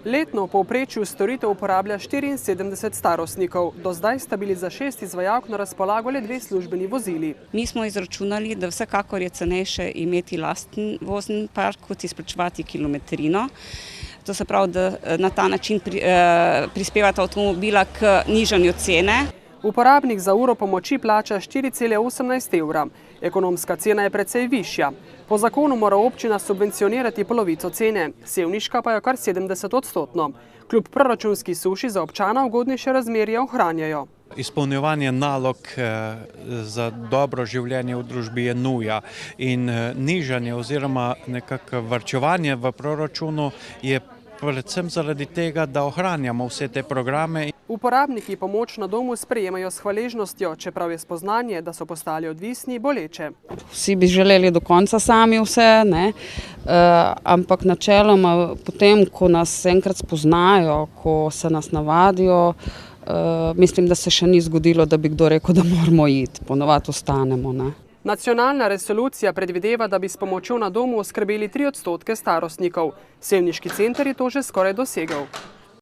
Letno v povprečju storitev uporablja 74 starostnikov. Do zdaj sta bili za 6 izvajalk na razpolago le 2 službeni vozili. Mi smo izračunali, da vsekakor je cenejše imeti lasten vozni park, kot izplačevati kilometrino. To se pravi, da na ta način prispevata avtomobila k nižanju cene. Uporabnik za uro pomoči plača 4,18 evra. Ekonomska cena je precej višja. Po zakonu mora občina subvencionirati polovico cene, sevniška pa jo kar 70%. Kljub proračunski suši za občana ugodnejše razmerje ohranjajo. Izpolnjevanje nalog za dobro življenje v družbi je nuja in nižanje oziroma nekako varčevanje v proračunu je predvsem zaradi tega, da ohranjamo vse te programe. Uporabniki pomoč na domu sprejemajo s hvaležnostjo, čeprav je spoznanje, da so postali odvisni, boleče. Vsi bi želeli do konca sami vse, ne? Ampak načeloma potem, ko nas enkrat spoznajo, ko se nas navadijo, mislim, da se še ni zgodilo, da bi kdo rekel, da moramo iti, ponovadi ostanemo, ne? Nacionalna resolucija predvideva, da bi s pomočjo na domu oskrbeli 3% starostnikov. Sevniški center je to že skoraj dosegel.